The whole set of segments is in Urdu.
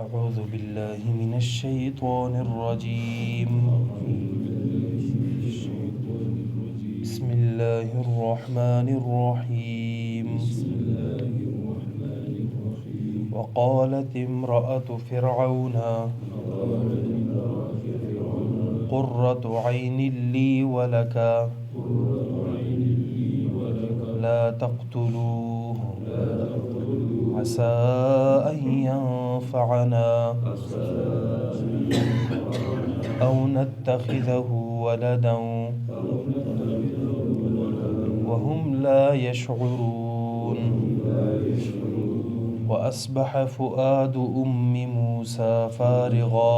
أعوذ بالله من الشيطان الرجيم. بسم الله الرحمن الرحيم. وقالت امرأة فرعون قرة عين لي ولك لا تقتلوه عسى أن ينفعنا أو نتخذه ولدا وهم لا يشعرون. وأصبح فؤاد أم موسى فارغا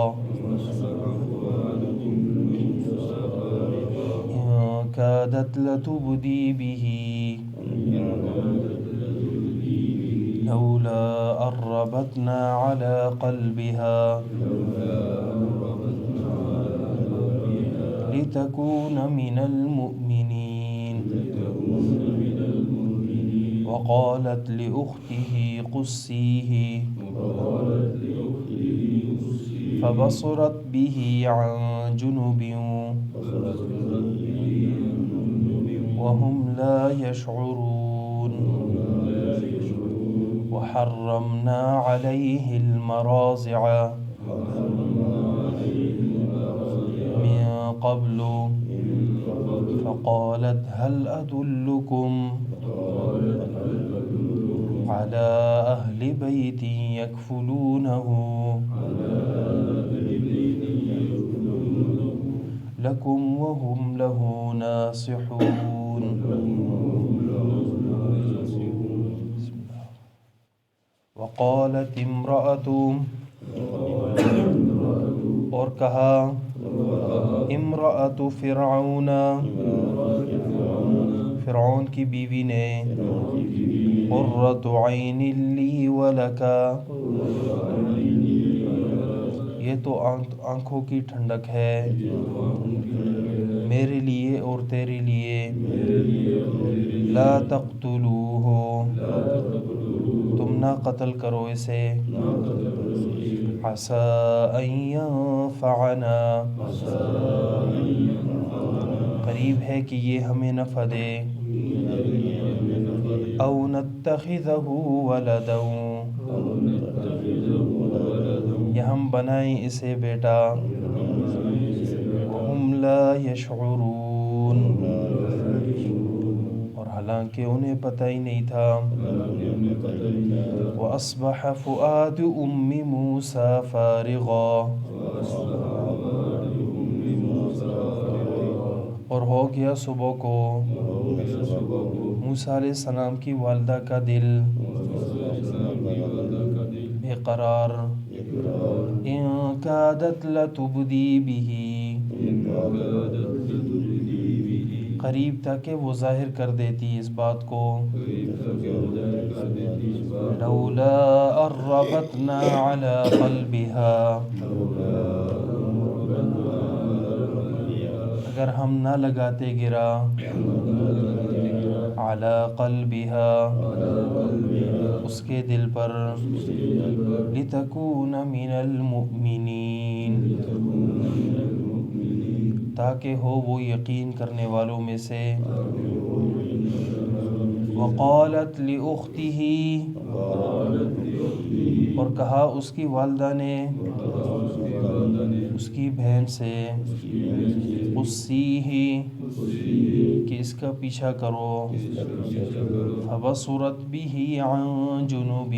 إن كادت لتبدي به لولا أن ربطنا على قلبها لتكون من المؤمنين. وقالت لأخته قصيه فبصرت به عن جنب وهم لا يشعرون. وحرمنا عليه المراضع من قبل فقالت هل أدلكم على أهل بيت يكفلونه لكم وهم له ناصحون. وقالت امرأة اور کہا امرأة فرعون فرعون کی بیوی نے قرۃ عین لی ولک یہ تو آنکھوں کی ٹھنڈک ہے میرے لیے اور تیرے لیے. لا تقتلوہ تم نہ قتل کرو اسے. عسیٰ ان ینفعنا قریب ہے کہ یہ ہمیں نفع دے. او نتخذہ ولدا یا ہم بنائیں اسے بیٹا. وہم لا یشعرون اور حالانکہ انہیں پتہ ہی نہیں تھا. وَأَصْبَحَ فُؤَادُ أُمِّ مُوسَى فَارِغًا اور ہو گیا صبح کو موسیٰ علیہ السلام کی والدہ کا دل بے قرار. إِن كَادَتْ لَتُبْدِي بِهِ قریب تھا کہ وہ ظاہر کر دیتی اس بات کو. لولا أن ربطنا على قلبها اگر ہم نہ لگاتے گرا على قلبها اس کے دل پر لتكون من المؤمنین تاکہ ہو وہ یقین کرنے والوں میں سے. وقالت لأخته اور کہا اس کی والدہ نے اس کی بہن سے قصیہ کہ اس کا پیچھا کرو. فبصرت به عن جنوب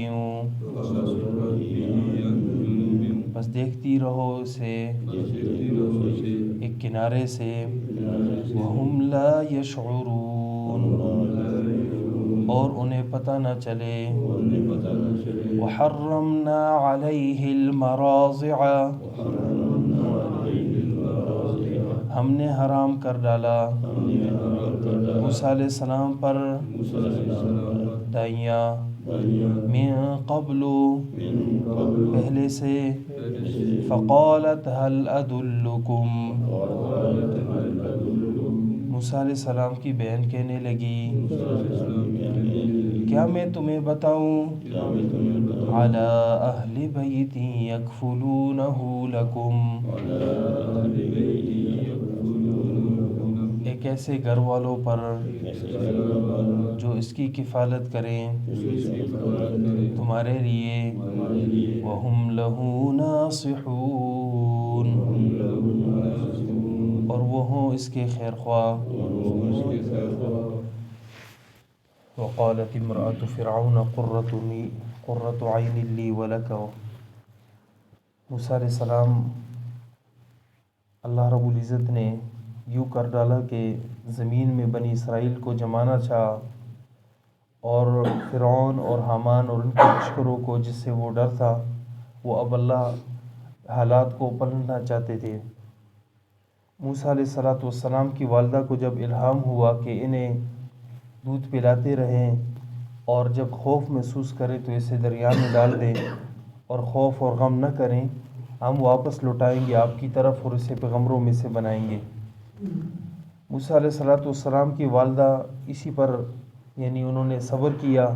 بس دیکھتی رہو اسے ایک کنارے سے. وہم لا یشعرون اور انہیں پتہ نہ چلے. وحرمنا علیہ المراضع ہم نے حرام کر ڈالا موسیٰ علیہ السلام پر دائیاں من قبل پہلے سے. فقالت هل أدلكم موسیٰ علیہ السلام کی بہن کہنے لگی کیا میں تمہیں بتاؤں على أهل بيت يكفلونه لكم ایک ایسے گھر والوں پر جو اس کی کفالت کریں تمہارے لیے وَهُمْ لَهُ نَاصِحُونَ اور وہ ہوں اس کے خیر خواہ. وقالت امرأة فرعون قرة عين لي ولك. موسیٰ علیہ السلام اللہ رب العزت نے یوں کر ڈالا کہ زمین میں بنی اسرائیل کو جمانا چاہا اور فرعون اور حامان اور ان کے لشکروں کو جس سے وہ ڈر تھا وہ اب اللہ حالات کو پلٹنا چاہتے تھے. موسیٰ علیہ السلام کی والدہ کو جب الہام ہوا کہ انہیں دودھ پلاتے رہیں اور جب خوف محسوس کریں تو اسے دریا میں ڈال دیں اور خوف اور غم نہ کریں، ہم واپس لوٹائیں گے آپ کی طرف اور اسے پیغمبروں میں سے بنائیں گے. موسیٰ علیہ السلام کی والدہ اسی پر انہوں نے صبر کیا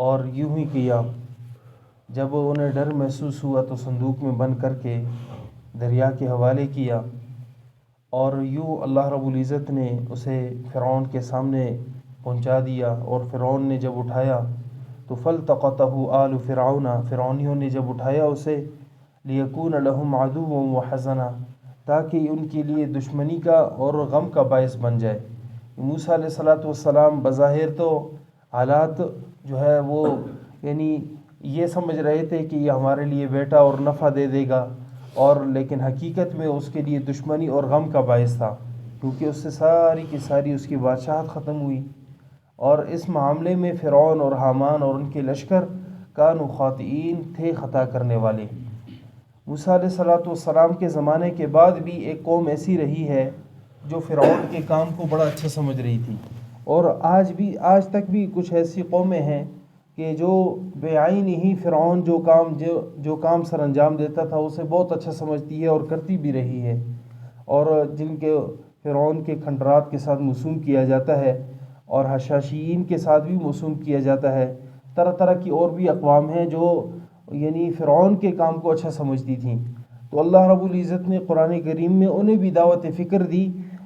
اور یوں ہی کیا. جب انہیں ڈر محسوس ہوا تو صندوق میں بند کر کے دریا کے حوالے کیا اور یوں اللہ رب العزت نے اسے فرعون کے سامنے پہنچا دیا. اور فرعون نے جب اٹھایا تو فَالْتَقَطَهُ آلُ فِرْعَوْنَ فرعونیوں نے جب اٹھایا اسے لِيَكُونَ لَهُمْ عَدُوًّا وَحَزَنًا تاکہ ان کے لیے دشمنی کا اور غم کا باعث بن جائے. موسیٰ علیہ السلام بظاہر تو حالات جو ہے وہ یہ سمجھ رہے تھے کہ یہ ہمارے لیے بیٹا اور نفع دے دے گا، اور لیکن حقیقت میں اس کے لیے دشمنی اور غم کا باعث تھا، کیونکہ اس سے ساری کی ساری اس کی بادشاہت ختم ہوئی. اور اس معاملے میں فرعون اور حامان اور ان کے لشکر کانوا خاطئین تھے، خطا کرنے والے. موسیٰ علیہ السلام کے زمانے کے بعد بھی ایک قوم ایسی رہی ہے جو فرعون کے کام کو بڑا اچھا سمجھ رہی تھی، اور آج تک بھی کچھ ایسی قومیں ہیں کہ جو بے عین ہی فرعون جو کام سر انجام دیتا تھا اسے بہت اچھا سمجھتی ہے اور کرتی بھی رہی ہے، اور جن کے فرعون کے کھنڈرات کے ساتھ موسوم کیا جاتا ہے اور حشاشیین کے ساتھ بھی موسوم کیا جاتا ہے. طرح طرح کی اور بھی اقوام ہیں جو فرعون کے کام کو اچھا سمجھتی تھیں. تو اللہ رب العزت نے قرآن کریم میں انہیں بھی دعوت فکر دی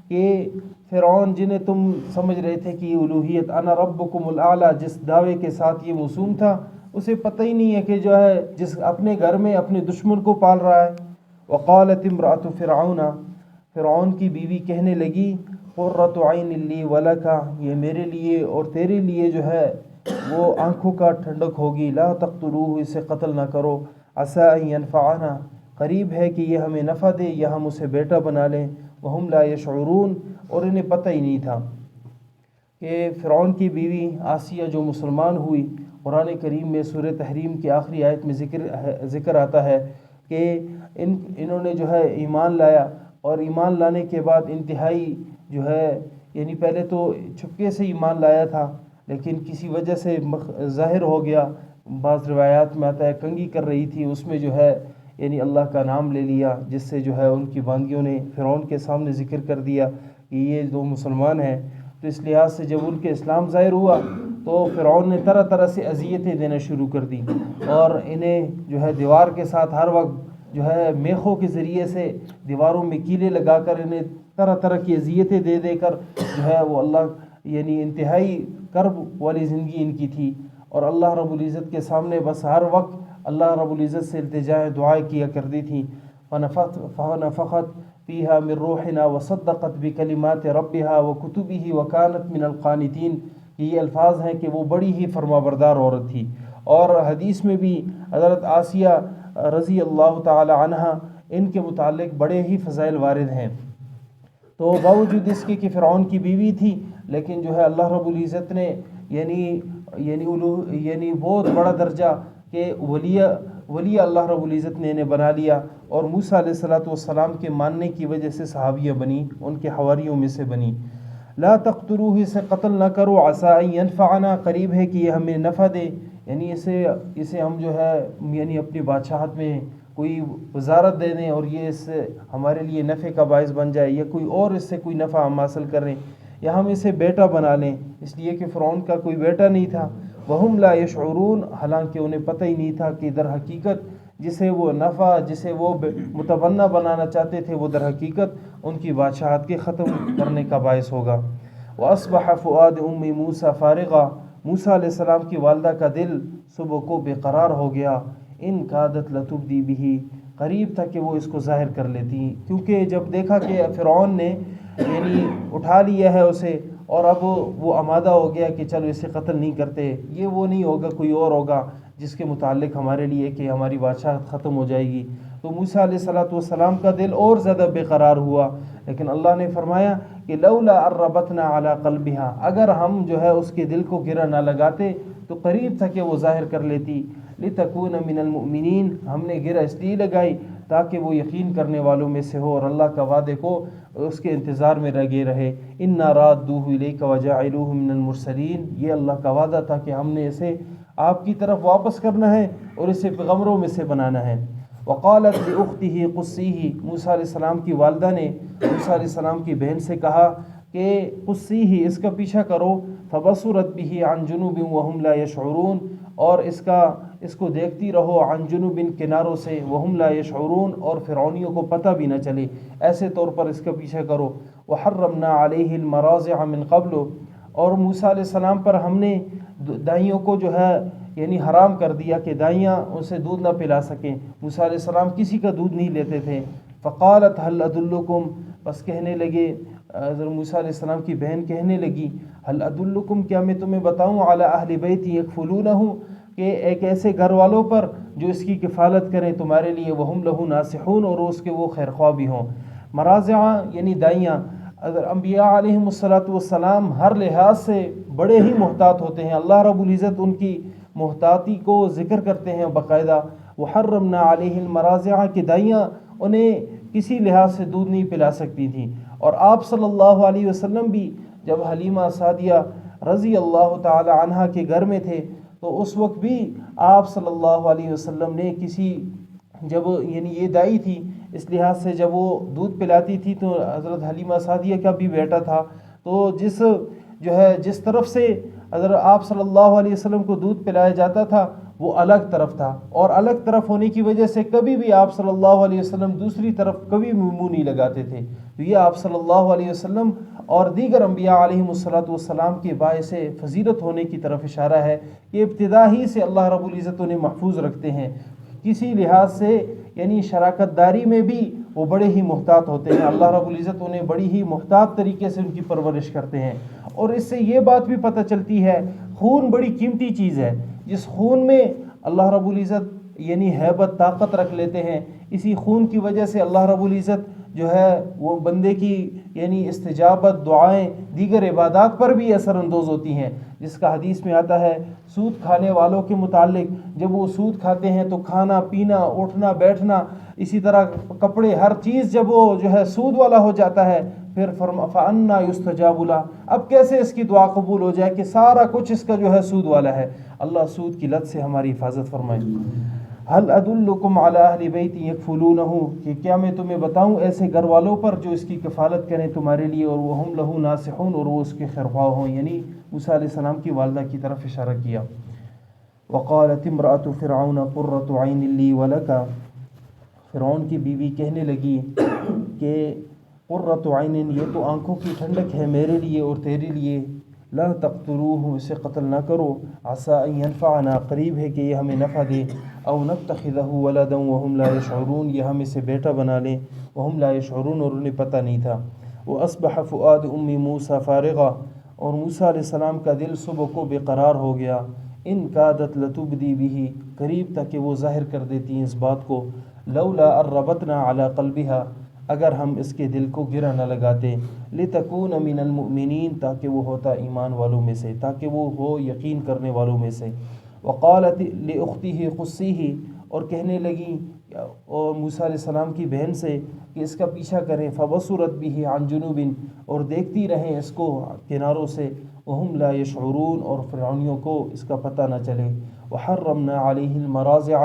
کہ فرعون جنہیں تم سمجھ رہے تھے کہ الوہیت انا ربکم الاعلی جس دعوے کے ساتھ یہ موسوم تھا، اسے پتہ ہی نہیں ہے کہ جو ہے جس اپنے گھر میں اپنے دشمن کو پال رہا ہے. وقالت امرأة فرعون فرعون کی بیوی کہنے لگی قرۃ عین لی ولک یہ میرے لیے اور تیرے لیے جو ہے وہ آنکھوں کا ٹھنڈک ہوگی. لا تقتلوہ اسے قتل نہ کرو. عسیٰ ان ینفعنا قریب ہے کہ یہ ہمیں نفع دے یا ہم اسے بیٹا بنا لیں. وہم لا یشعرون اور انہیں پتہ ہی نہیں تھا. کہ فرعون کی بیوی آسیہ جو مسلمان ہوئی، قرآن کریم میں سورہ تحریم کی آخری آیت میں ذکر آتا ہے کہ انہوں نے جو ہے ایمان لایا، اور ایمان لانے کے بعد انتہائی جو ہے پہلے تو چھپکے سے ایمان لایا تھا لیکن کسی وجہ سے ظاہر ہو گیا. بعض روایات میں آتا ہے کنگھی کر رہی تھی، اس میں جو ہے اللہ کا نام لے لیا، جس سے جو ہے ان کی باندیوں نے فرعون کے سامنے ذکر کر دیا کہ یہ دو مسلمان ہیں. تو اس لحاظ سے جب ان کے اسلام ظاہر ہوا تو فرعون نے طرح طرح سے اذیتیں دینا شروع کر دی، اور انہیں جو ہے دیوار کے ساتھ ہر وقت جو ہے میخوں کے ذریعے سے دیواروں میں کیلے لگا کر انہیں طرح طرح کی اذیتیں دے دے کر جو ہے وہ اللہ انتہائی کرب والی زندگی ان کی تھی. اور اللہ رب العزت کے سامنے بس ہر وقت اللہ رب العزت سے التجائے دعائیں کیا کرتی تھیں. فنفخت فیہا من روحنا وصدقت بکلمات ربہا وکتبہ وکانت من القانتین. یہ الفاظ ہیں کہ وہ بڑی ہی فرمانبردار عورت تھی. اور حدیث میں بھی حضرت آسیہ رضی اللہ تعالی عنہ ان کے متعلق بڑے ہی فضائل وارد ہیں. تو باوجود اس کے کہ فرعون کی بیوی تھی، لیکن جو ہے اللہ رب العزت نے بہت بڑا درجہ کہ ولی اللہ رب العزت نے انہیں بنا لیا، اور موسیٰ علیہ السلام کے ماننے کی وجہ سے صحابیہ بنی، ان کے حواریوں میں سے بنی. لا تقتلوہ اسے قتل نہ کرو. عسیٰ ان ینفعنا قریب ہے کہ یہ ہمیں نفع دے، اسے ہم جو ہے اپنی بادشاہت میں کوئی وزارت دے دیں اور یہ اس سے ہمارے لیے نفع کا باعث بن جائے، یا کوئی اور اس سے کوئی نفع ہم حاصل کریں، یا ہم اسے بیٹا بنا لیں. اس لیے کہ فرعون کا کوئی بیٹا نہیں تھا. وہم لا یشعرون، حالانکہ انہیں پتہ ہی نہیں تھا کہ در حقیقت جسے وہ نفع، جسے وہ متبنہ بنانا چاہتے تھے، وہ در حقیقت ان کی بادشاہت کے ختم کرنے کا باعث ہوگا۔ وَأَصْبَحَ فُؤَادُ أُمِّ مُوسَىٰ فَارِغًا، موسیٰ علیہ السلام کی والدہ کا دل صبح کو بے قرار ہو گیا۔ إِن كَادَتْ لَتُبْدِي بِهِ، قریب تھا کہ وہ اس کو ظاہر کر لیتی، کیونکہ جب دیکھا کہ فرعون نے یعنی اٹھا لیا ہے اسے، اور اب وہ آمادہ ہو گیا کہ چلو اسے قتل نہیں کرتے، یہ وہ نہیں ہوگا، کوئی اور ہوگا جس کے متعلق ہمارے لیے کہ ہماری بادشاہت ختم ہو جائے گی، تو موسیٰ علیہ السلام کا دل اور زیادہ بے قرار ہوا۔ لیکن اللہ نے فرمایا کہ لولا الربتنا علی قلبها، اگر ہم جو ہے اس کے دل کو گرہ نہ لگاتے تو قریب تھا کہ وہ ظاہر کر لیتی۔ لتکون من المؤمنین، ہم نے گرہ اس لیے لگائی تاکہ وہ یقین کرنے والوں میں سے ہو اور اللہ کا وعدے کو اس کے انتظار میں لگے رہے۔ انا رادوہ الیک وجاعلوہ من المرسلین، یہ اللہ کا وعدہ تھا کہ ہم نے اسے آپ کی طرف واپس کرنا ہے اور اسے پیغمبروں میں سے بنانا ہے۔ وقالت لاختہ قصیہ، موسیٰ علیہ السلام کی والدہ نے موسیٰ علیہ السلام کی بہن سے کہا کہ قصیہ، اس کا پیچھا کرو، فبصرت بہ عن جنوب وہم لا یشعرون، اور اس کو دیکھتی رہو عن جنوب، کناروں سے، وہم لا یشعرون، اور فرعونیوں کو پتہ بھی نہ چلے، ایسے طور پر اس کا پیچھا کرو۔ وحرمنا علیہ المراضع من قبل، اور موسیٰ علیہ السلام پر ہم نے دائیوں کو جو ہے یعنی حرام کر دیا کہ دائیاں اسے دودھ نہ پلا سکیں، موسیٰ علیہ السلام کسی کا دودھ نہیں لیتے تھے۔ فقالت هل ادلکم، بس کہنے لگے حضرت موسیٰ علیہ السلام کی بہن کہنے لگی هل ادلکم، کیا میں تمہیں بتاؤں، علی اہل بیت یکفلونہ، کہ ایک ایسے گھر والوں پر جو اس کی کفالت کریں تمہارے لیے، وہم لہ ناصحون، اور اس کے وہ خیر خواہ بھی ہوں۔ مراضع یعنی دائیاں، اگر انبیاء علیہم السلام ہر لحاظ سے بڑے ہی محتاط ہوتے ہیں، اللہ رب العزت ان کی محتاطی کو ذکر کرتے ہیں باقاعدہ۔ وحرمنا علیہ المراضع، کہ دائیاں انہیں کسی لحاظ سے دودھ نہیں پلا سکتی تھیں۔ اور آپ صلی اللہ علیہ وسلم بھی جب حلیمہ سعدیہ رضی اللہ تعالی عنہا کے گھر میں تھے تو اس وقت بھی آپ صلی اللہ علیہ وسلم نے جب یعنی یہ دائی تھی، اس لحاظ سے جب وہ دودھ پلاتی تھی تو حضرت حلیمہ سعدیہ کا بھی بیٹا تھا، تو جس طرف سے حضرت آپ صلی اللہ علیہ وسلم کو دودھ پلایا جاتا تھا وہ الگ طرف تھا، اور الگ طرف ہونے کی وجہ سے کبھی بھی آپ صلی اللہ علیہ وسلم دوسری طرف کبھی منہ نہیں لگاتے تھے۔ تو یہ آپ صلی اللہ علیہ وسلم اور دیگر انبیاء علیہم السلام کے باعث فضیلت ہونے کی طرف اشارہ ہے کہ ابتدا ہی سے اللہ رب العزت انہیں محفوظ رکھتے ہیں، کسی لحاظ سے یعنی شراکت داری میں بھی وہ بڑے ہی محتاط ہوتے ہیں، اللہ رب العزت انہیں بڑی ہی محتاط طریقے سے ان کی پرورش کرتے ہیں۔ اور اس سے یہ بات بھی پتہ چلتی ہے، خون بڑی قیمتی چیز ہے، جس خون میں اللہ رب العزت یعنی ہیبت طاقت رکھ لیتے ہیں، اسی خون کی وجہ سے اللہ رب العزت جو ہے وہ بندے کی یعنی استجابت، دعائیں، دیگر عبادات پر بھی اثر اندوز ہوتی ہیں، جس کا حدیث میں آتا ہے سود کھانے والوں کے متعلق، جب وہ سود کھاتے ہیں تو کھانا پینا، اٹھنا بیٹھنا، اسی طرح کپڑے، ہر چیز جب وہ جو ہے سود والا ہو جاتا ہے، پھر فَأَنَّا يُسْتَجَابُ لَهُ، اب کیسے اس کی دعا قبول ہو جائے کہ سارا کچھ اس کا جو ہے سود والا ہے۔ اللہ سود کی لت سے ہماری حفاظت فرمائے۔ هل ادلکم علی اہل بیت یکفلونہ، کہ کیا میں تمہیں بتاؤں ایسے گھر والوں پر جو اس کی کفالت کریں تمہارے لیے، اور وہم لہ ناصحون، اور وہ اس کے خیر خواہ ہوں، یعنی موسیٰ علیہ السلام کی والدہ کی طرف اشارہ کیا۔ وقالت امرأة فرعون قرۃ عین لی ولک، فرعون کی بیوی کہنے لگی کہ قرۃ عین، یہ تو آنکھوں کی ٹھنڈک ہے میرے لیے اور تیرے لیے، لا تقتلوہ، اسے قتل نہ کرو، عسیٰ ان ینفعنا، قریب ہے کہ یہ ہمیں نفع دے، او نتخذہ ولدا وہم لا یشعرون، یہ ہم اسے بیٹا بنا لیں، وہم لا یشعرون، اور انہیں پتہ نہیں تھا۔ واصبح فؤاد ام موسیٰ فارغا، اور موسیٰ علیہ السلام کا دل صبح کو بے قرار ہو گیا، ان کادت لتبدی بہ، قریب تک کہ وہ ظاہر کر دیتی ہیں اس بات کو، لولا الربتنا علی قلبها، اگر ہم اس کے دل کو گرہ نہ لگاتے، لتکون من المؤمنین، تاکہ وہ ہوتا ایمان والوں میں سے، تاکہ وہ ہو یقین کرنے والوں میں سے۔ وقالت لاختہ قصیہ، اور کہنے لگی اور موسیٰ علیہ السلام کی بہن سے کہ اس کا پیچھا کریں، فبصرت بہ عن جنوب، اور دیکھتی رہیں اس کو کناروں سے، وہم لا یشعرون، اور فرعونیوں کو اس کا پتہ نہ چلے۔ وحرمنا علیہ المراضع،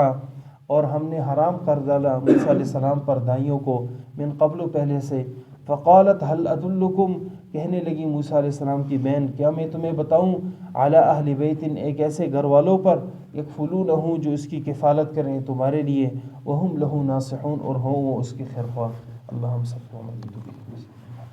اور ہم نے حرام کر ڈالا موسیٰ علیہ السلام پر دائیوں کو، من قبل، پہلے سے۔ فقالت هل ادلکم، کہ کہنے لگی موسیٰ علیہ السلام کی بہن کیا میں تمہیں بتاؤں علی اہل بیت ایک ایسے گھر والوں پر یکفلونہ جو اس کی کفالت کریں تمہارے لیے وہم لہ ناصحون اور ہوں وہ اس کے خیر خواہ. اللہ ہم سب کو عمل کی توفیق نصیب فرمائے.